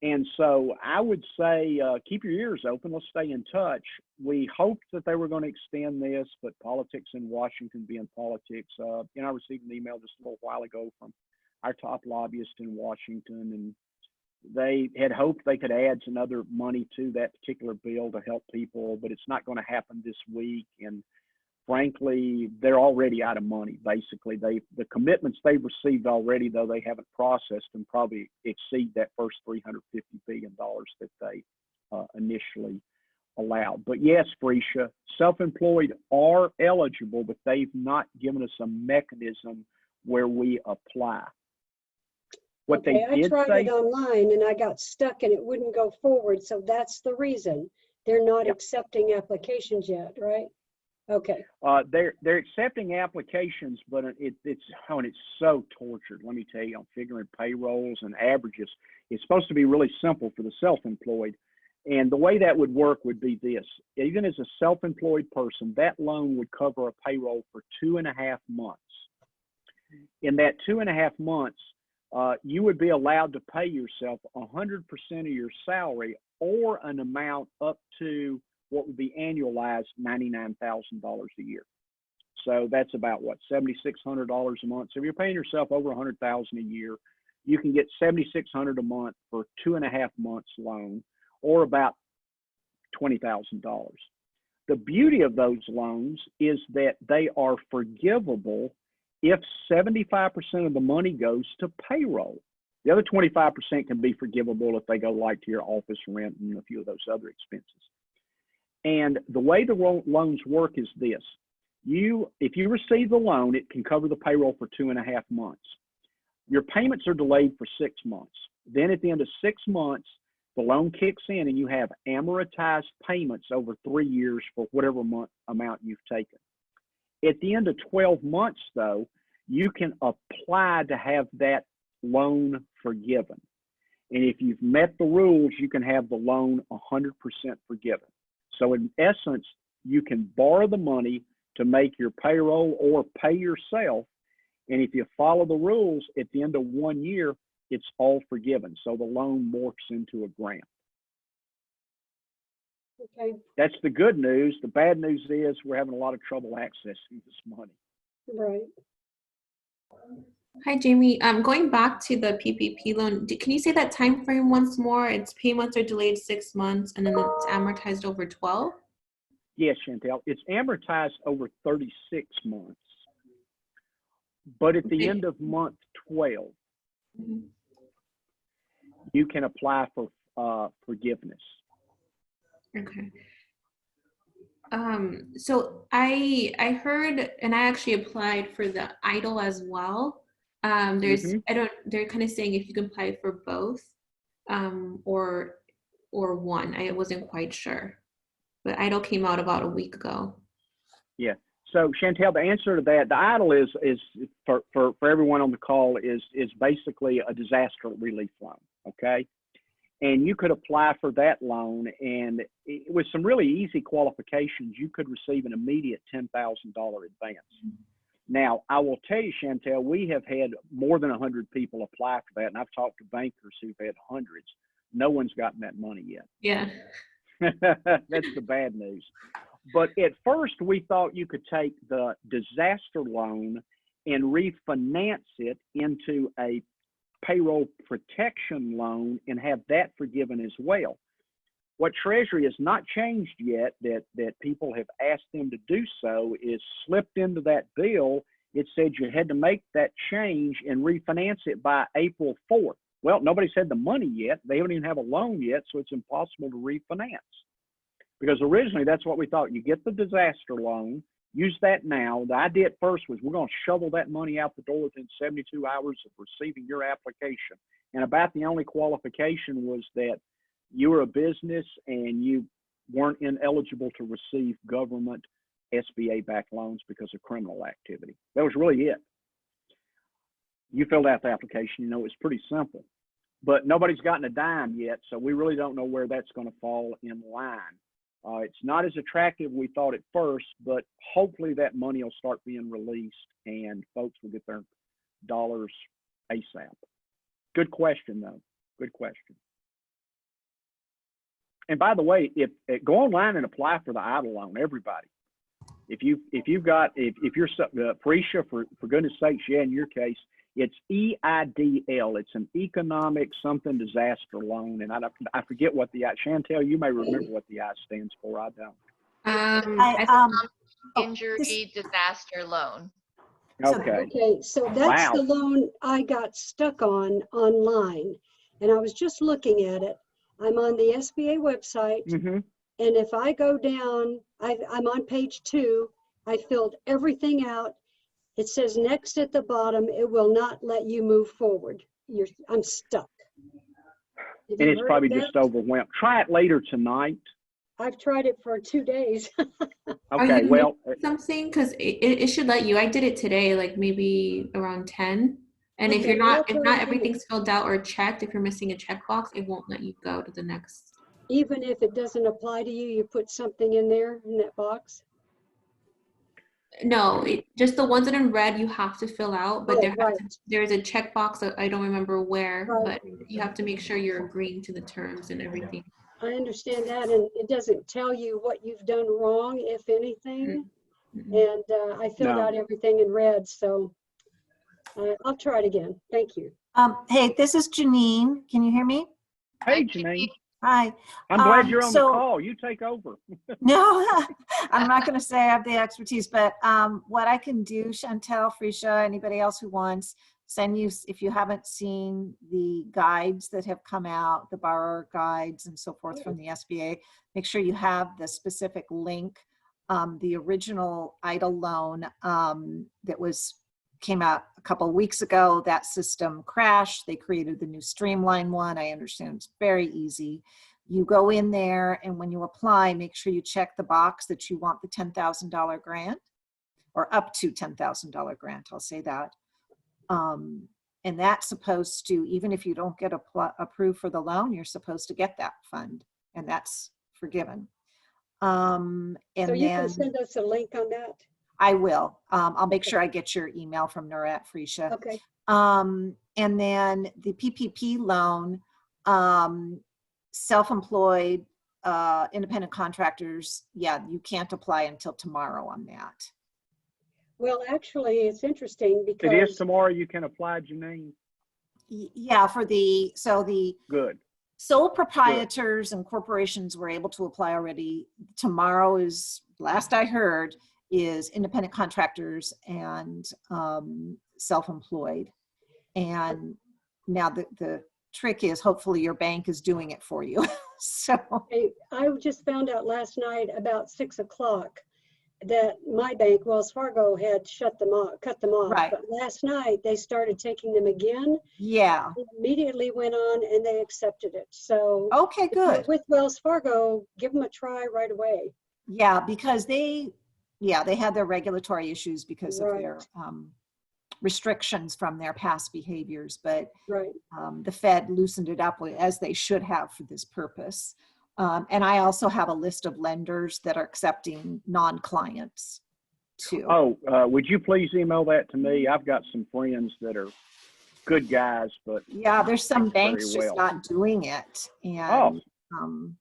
And so I would say keep your ears open. Let's stay in touch. We hoped that they were going to extend this, but politics in Washington being politics. I received an email just a little while ago from our top lobbyist in Washington, and they had hoped they could add some other money to that particular bill to help people, but it's not going to happen this week. And frankly, they're already out of money. Basically, the commitments they've received already, though they haven't processed them, probably exceed that first $350 billion that they initially allowed. But yes, Frecia, self-employed are eligible, but they've not given us a mechanism where we apply. What Okay, they did I tried say, it online and I got stuck and it wouldn't go forward. So that's the reason. They're not Yeah. accepting applications yet, right? Okay. they're accepting applications, but it's so tortured. Let me tell you, I'm figuring payrolls and averages. It's supposed to be really simple for the self-employed. And the way that would work would be this: even as a self-employed person, that loan would cover a payroll for 2.5 months. In that 2.5 months, you would be allowed to pay yourself 100% of your salary, or an amount up to what would be annualized $99,000 a year. So that's about what, $7,600 a month. So if you're paying yourself over $100,000 a year, you can get $7,600 a month for 2.5 months loan, or about $20,000. The beauty of those loans is that they are forgivable if 75% of the money goes to payroll. The other 25% can be forgivable if they go like to your office rent and a few of those other expenses. And the way the loans work is this: if you receive the loan, it can cover the payroll for 2.5 months. Your payments are delayed for 6 months. Then at the end of 6 months, the loan kicks in and you have amortized payments over 3 years for whatever amount you've taken. At the end of 12 months, though, you can apply to have that loan forgiven. And if you've met the rules, you can have the loan 100% forgiven. So in essence, you can borrow the money to make your payroll or pay yourself. And if you follow the rules, at the end of 1 year, it's all forgiven. So the loan morphs into a grant. Okay. That's the good news. The bad news is we're having a lot of trouble accessing this money. Right. Hi, Jamie. Going back to the PPP loan, can you say that time frame once more? Its payments are delayed 6 months, and then it's amortized over 12? Yes, Chantel, it's amortized over 36 months. But at the end of month 12, you can apply for forgiveness. Okay. So I heard, and I actually applied for the EIDL as well. They're kind of saying if you can apply for both, or one. I wasn't quite sure, but EIDL came out about a week ago. Yeah. So Chantel, the answer to that, the EIDL is for everyone on the call is basically a disaster relief loan. Okay. And you could apply for that loan, and with some really easy qualifications, you could receive an immediate $10,000 advance. Now, I will tell you, Chantel, we have had more than 100 people apply for that, and I've talked to bankers who've had hundreds. No one's gotten that money yet. Yeah. That's the bad news. But at first, we thought you could take the disaster loan and refinance it into a payroll protection loan and have that forgiven as well. What Treasury has not changed yet, that people have asked them to do so, is slipped into that bill. It said you had to make that change and refinance it by April 4th. Well, nobody's had the money yet. They don't even have a loan yet, so it's impossible to refinance. Because originally that's what we thought. You get the disaster loan, use that now. The idea at first was we're going to shovel that money out the door within 72 hours of receiving your application. And about the only qualification was that you were a business and you weren't ineligible to receive government SBA-backed loans because of criminal activity. That was really it. You filled out the application, you know, it's pretty simple. But nobody's gotten a dime yet, so we really don't know where that's going to fall in line. It's not as attractive we thought at first, but hopefully that money will start being released and folks will get their dollars ASAP. Good question, though. Good question. And by the way, if go online and apply for the EIDL loan, everybody. If you're Frecia, for goodness sakes, yeah, in your case, it's EIDL. It's an economic something disaster loan, and I forget what the I. Chantel, you may remember what the I stands for. I don't. injury disaster loan. Okay. Okay, so that's Wow. the loan I got stuck on online. And I was just looking at it. I'm on the SBA website. Mm-hmm. And if I go down, I'm on page 2. I filled everything out. It says next at the bottom, it will not let you move forward. I'm stuck. Have And you it's heard probably of just that? overwhelmed. Try it later tonight. I've tried it for 2 days. Are Okay. you Well, missing something? Because it should let you. I did it today, like maybe around 10. And if Okay, you're well, not, I'll if try not it again. everything's filled out or checked, if you're missing a checkbox, it won't let you go to the next. Even if it doesn't apply to you, you put something in there in that box? No, just the ones that are in red you have to fill out, but Oh, right, there's a checkbox that I don't remember where, right. but you have to make sure you're agreeing to the terms and everything. I understand that, and it doesn't tell you what you've done wrong, if anything. Mm-mm. And I filled No. out everything in red, so I'll try it again. Thank you. Hey, this is Janine. Can you hear me? hey, Hi, Janine. Hi. I'm glad you're on the So- call. You take over. No, I'm not going to say I have the expertise, but what I can do, Chantel, Frisha, anybody else who wants, send you, if you haven't seen the guides that have come out, the borrower guides and so forth from the SBA, make sure you have the specific link. The original EIDL loan that came out a couple of weeks ago, that system crashed. They created the new Streamline one. I understand it's very easy. You go in there, and when you apply, make sure you check the box that you want the $10,000 grant, or up to $10,000 grant, I'll say that. And that's supposed to, even if you don't get approved for the loan, you're supposed to get that fund, and that's forgiven. And So you can then send us a link on that? I will. I'll make sure I get your email from Nurat Frisha. Okay, And then the PPP loan, self-employed, independent contractors, yeah, you can't apply until tomorrow on that. well, actually, it's interesting It is because, tomorrow. You can apply, Janine. Yeah, for the Good. sole proprietors and corporations were able to apply already. Tomorrow is, last I heard, is independent contractors and self-employed. And now the trick is hopefully your bank is doing it for you. So I just found out last night about 6 o'clock that my bank, Wells Fargo, had cut them off. Right. But last night they started taking them again. yeah, It immediately went on and they accepted it. So okay, if you're good. with Wells Fargo, give them a try right away. Yeah, because they had their regulatory issues because of their restrictions from their past behaviors, but Right. the Fed loosened it up as they should have for this purpose. And I also have a list of lenders that are accepting non-clients too. Oh, would you please email that to me? I've got some friends that are good guys, but Yeah, there's some very banks just well. not doing it. And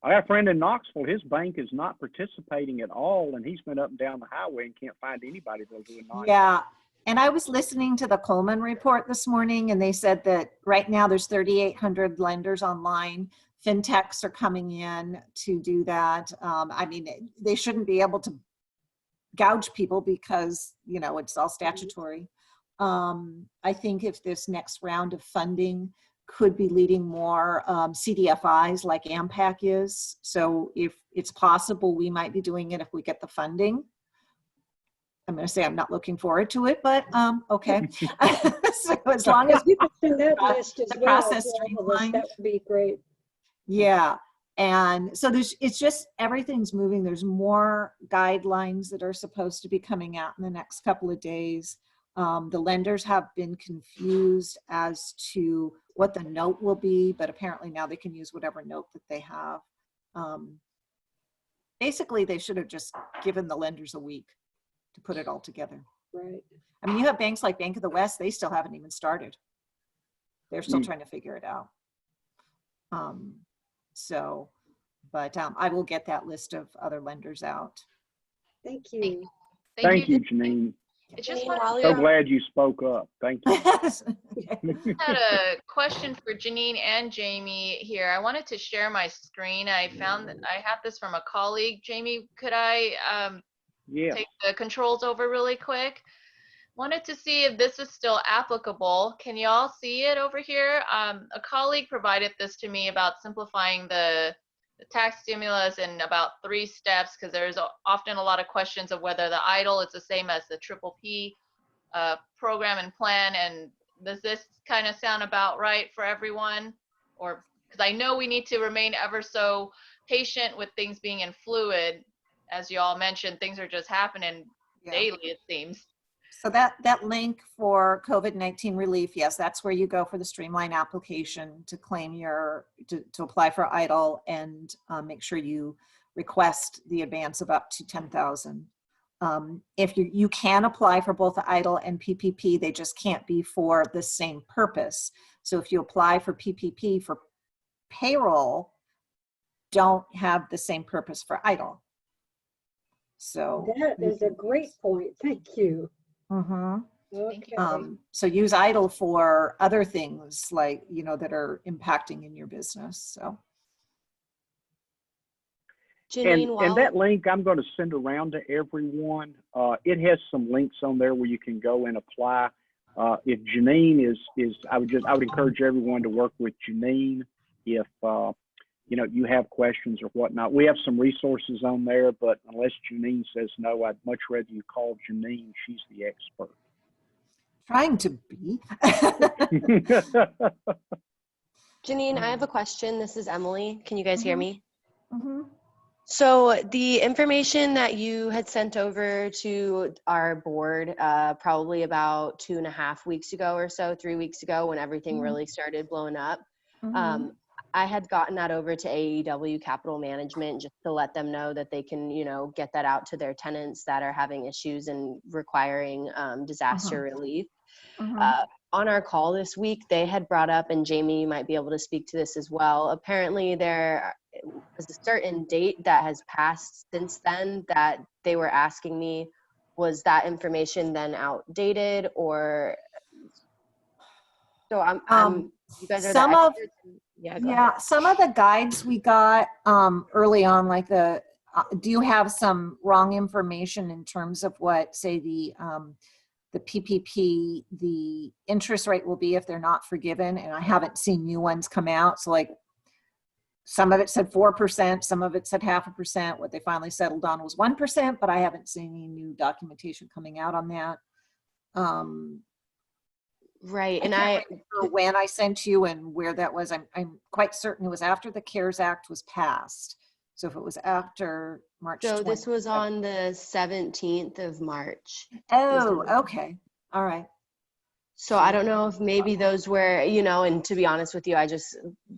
I got a friend in Knoxville. His bank is not participating at all, and he's been up and down the highway and can't find anybody that'll do a nice. yeah. And I was listening to the Coleman report this morning, and they said that right now there's 3,800 lenders online. Fintechs are coming in to do that. I mean, they shouldn't be able to gouge people because, you know, it's all statutory. I think if this next round of funding could be leading more CDFIs like AMPAC is. So if it's possible, we might be doing it if we get the funding. I'm going to say I'm not looking forward to it, but okay. So as long as You can send that list as the well. process to all of us. streamlined. That would be great. Yeah. And so it's just, everything's moving. There's more guidelines that are supposed to be coming out in the next couple of days. The lenders have been confused as to what the note will be, but apparently now they can use whatever note that they have. Basically, they should have just given the lenders a week to put it all together. Right. I mean, you have banks like Bank of the West, they still haven't even started. They're still trying to figure it out. So, but I will get that list of other lenders out. Thank you. Thank you, Janine. I just Janine, wanted while So you're- glad you spoke up. Thank you. had a question for Janine and Jamie here. I wanted to share my screen. I found that I have this from a colleague. Jamie, could I Yeah. take the controls over really quick. Wanted to see if this is still applicable. Can you all see it over here? A colleague provided this to me about simplifying the tax stimulus in about 3 steps, because there's often a lot of questions of whether the EIDL is the same as the triple P program and plan. And does this kind of sound about right for everyone? Or, because I know we need to remain ever so patient with things being in fluid. As you all mentioned, things are just happening daily, it seems. So that link for COVID-19 relief, yes, that's where you go for the streamline application to claim to apply for EIDL, and make sure you request the advance of up to 10,000. If you can apply for both the EIDL and PPP, they just can't be for the same purpose. So if you apply for PPP for payroll, don't have the same purpose for EIDL. So That is a great point. Thank you. Mm-hmm. Thank you. Okay. So use EIDL for other things like, that are impacting in your business. So. Janine, And that link I'm going to send around to everyone. It has some links on there where you can go and apply. If Janine I would encourage everyone to work with Janine if you have questions or whatnot. We have some resources on there, but unless Janine says no, I'd much rather you call Janine. She's the expert. Trying to be. Janine, I have a question. This is Emily. Can you guys hear me? Mm-hmm. So the information that you had sent over to our board probably about 2.5 weeks ago or so, 3 weeks ago, when everything really started blowing up, I had gotten that over to AEW Capital Management just to let them know that they can, get that out to their tenants that are having issues and requiring disaster relief. On our call this week, they had brought up, and Jamie, you might be able to speak to this as well. Apparently there was a certain date that has passed since then that they were asking me, was that information then outdated? Or so you guys are the experts. Yeah, some of the guides we got early on, like do you have some wrong information in terms of what, say, the PPP, the interest rate will be if they're not forgiven? And I haven't seen new ones come out. So like some of it said 4%, some of it said 0.5%. What they finally settled on was 1%, but I haven't seen any new documentation coming out on that. Right. And I can't remember when I sent you and where that was. I'm quite certain it was after the CARES Act was passed. So if it was after March 20th. So this was on the 17th of March. Oh, okay. All right. So I don't know if maybe those were, and to be honest with you,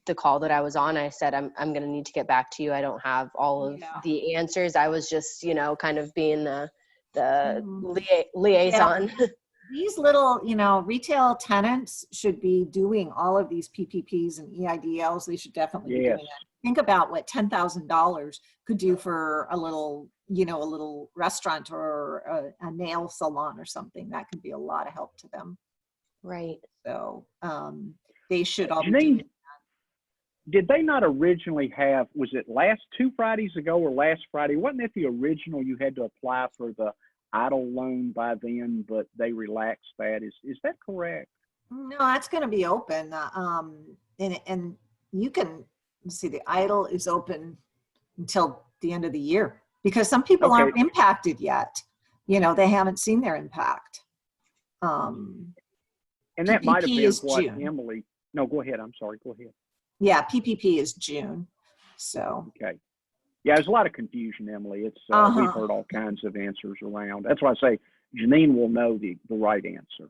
the call that I was on, I said, I'm going to need to get back to you. I don't have all of the answers. I was just, kind of being the liaison. Yeah. These little, retail tenants should be doing all of these PPPs and EIDLs. They should definitely be doing that. Think about what $10,000 could do for a little restaurant or a nail salon or something. That could be a lot of help to them. Right. So they should all be Janine, doing that. Did they not originally have, was it last 2 Fridays ago or last Friday? Wasn't that the original you had to apply for the EIDL loan by then, but they relaxed that? Is that correct? No, that's going to be open. And you can see the EIDL is open until the end of the year because some people aren't impacted yet. They haven't seen their impact. And that PPP might have been what June. Emily, no, go ahead. I'm sorry. Go ahead. Yeah, PPP is June. So. Okay. Yeah, there's a lot of confusion, Emily. It's we've heard all kinds of answers around. That's why I say Janine will know the right answer.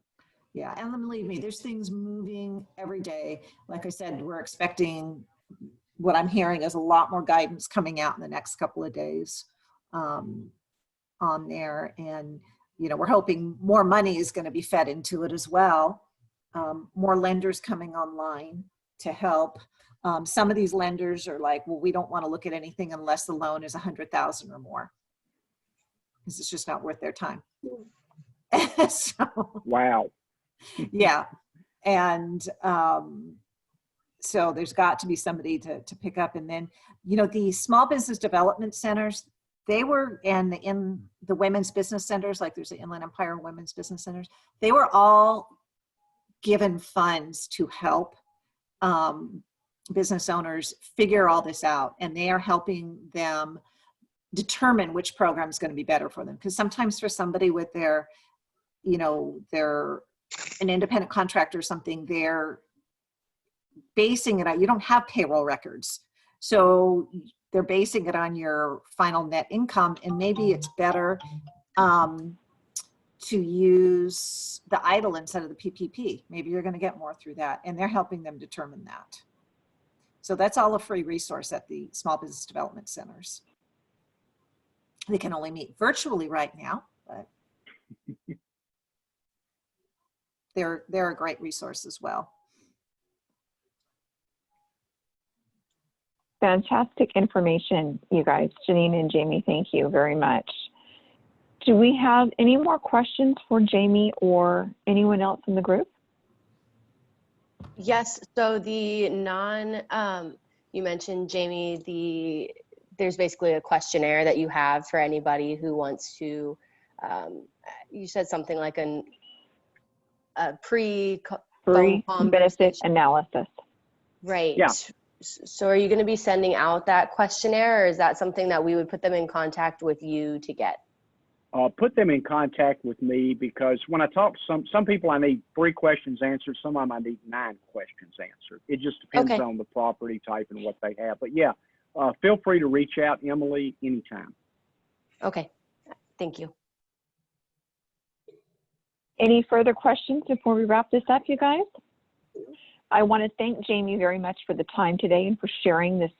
Yeah, and believe me, there's things moving every day. Like I said, we're expecting, what I'm hearing is a lot more guidance coming out in the next couple of days on there. And, we're hoping more money is going to be fed into it as well. More lenders coming online to help. Some of these lenders are like, well, we don't want to look at anything unless the loan is 100,000 or more, because it's just not worth their time. So, wow. Yeah. And so there's got to be somebody to pick up. And then, the small business development centers, they were in the women's business centers, like there's the Inland Empire Women's Business Centers, they were all given funds to help business owners figure all this out, and they are helping them determine which program is going to be better for them. Because sometimes for somebody with their, they're an independent contractor or something, they're basing it on, you don't have payroll records. So they're basing it on your final net income, and maybe it's better to use the idle instead of the PPP. Maybe you're going to get more through that, and they're helping them determine that. So that's all a free resource at the Small Business Development Centers. They can only meet virtually right now, but they're a great resource as well. Fantastic information, you guys. Janine and Jamie, thank you very much. Do we have any more questions for Jamie or anyone else in the group? Yes, so the you mentioned, Jamie, there's basically a questionnaire that you have for anybody who wants to, you said something like a pre-benefit analysis. Right. Yeah. So are you going to be sending out that questionnaire, or is that something that we would put them in contact with you to get? Put them in contact with me, because when I talk to some people, I need 3 questions answered. Some of them I need 9 questions answered. It just depends Okay. on the property type and what they have. But yeah, feel free to reach out, Emily, anytime. Okay, thank you. Any further questions before we wrap this up, you guys? I want to thank Jamie very much for the time today and for sharing this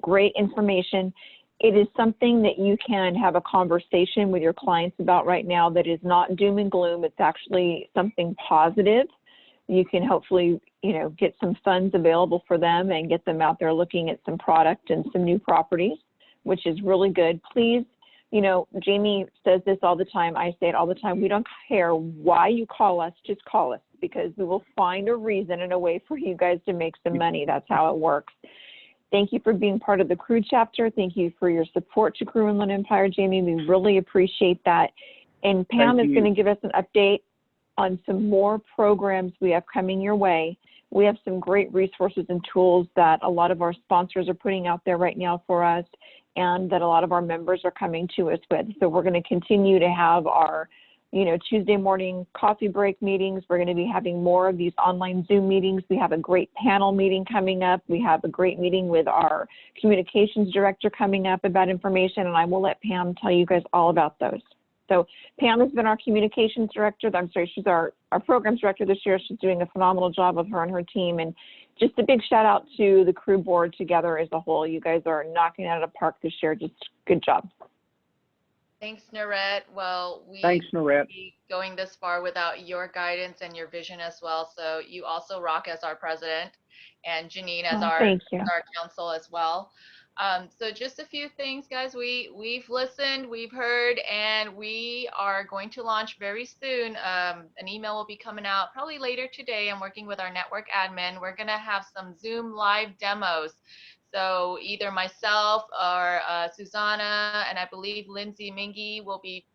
great information. It is something that you can have a conversation with your clients about right now that is not doom and gloom. It's actually something positive. You can hopefully, get some funds available for them and get them out there looking at some product and some new properties, which is really good. Please, Jamie says this all the time. I say it all the time. We don't care why you call us, just call us, because we will find a reason and a way for you guys to make some money. That's how it works. Thank you for being part of the CRE chapter. Thank you for your support to CRE Inland Empire, Jamie. We really appreciate that. And Pam is going to give us an update on some more programs we have coming your way. We have some great resources and tools that a lot of our sponsors are putting out there right now for us, and that a lot of our members are coming to us with. So we're going to continue to have our Tuesday morning coffee break meetings. We're going to be having more of these online Zoom meetings. We have a great panel meeting coming up. We have a great meeting with our communications director coming up about information, and I will let Pam tell you guys all about those. So Pam has been our communications director. She's our programs director this year. She's doing a phenomenal job with her and her team. And just a big shout out to the CRE board together as a whole. You guys are knocking it out of the park this year. Just good job. Thanks, Norette. Well, Thanks, Norette. be going this far without your guidance and your vision as well. So you also rock as our president, and Janine as our counsel as well. So just a few things, guys. We've listened, we've heard, and we are going to launch very soon. An email will be coming out probably later today. I'm working with our network admin. We're going to have some Zoom live demos. So either myself or Susanna, and I believe Lindsay Mingy will be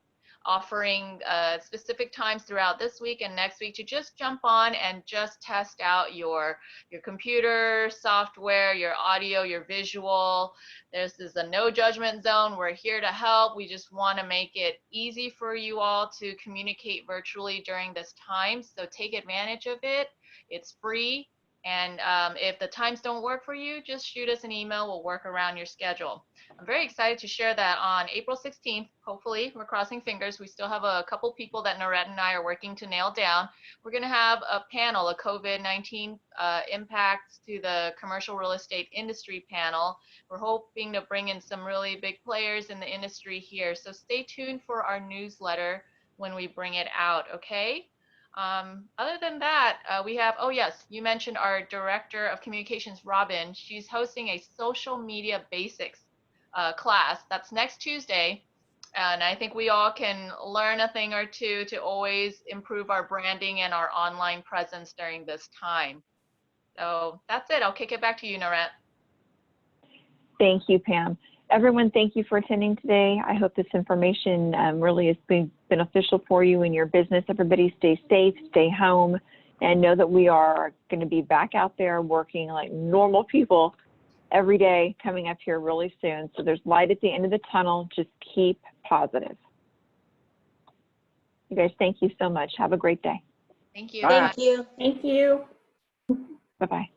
offering specific times throughout this week and next week to just jump on and just test out your computer software, your audio, your visual. This is a no judgment zone. We're here to help. We just want to make it easy for you all to communicate virtually during this time. So take advantage of it. It's free. And if the times don't work for you, just shoot us an email. We'll work around your schedule. I'm very excited to share that on April 16th. Hopefully, we're crossing fingers. We still have a couple people that Norette and I are working to nail down. We're going to have a panel, a COVID-19 impacts to the commercial real estate industry panel. We're hoping to bring in some really big players in the industry here. So stay tuned for our newsletter when we bring it out, okay? Other than that, we have, oh yes, you mentioned our Director of Communications, Robin. She's hosting a social media basics class. That's next Tuesday. And I think we all can learn a thing or two to always improve our branding and our online presence during this time. So that's it. I'll kick it back to you, Norette. Thank you, Pam. everyone, thank you for attending today. I hope this information really has been beneficial for you in your business. Everybody stay safe, stay home, and know that we are going to be back out there working like normal people every day coming up here really soon. So there's light at the end of the tunnel. Just keep positive. You guys, thank you so much. Have a great day. Thank you. Bye. Thank you. Bye-bye.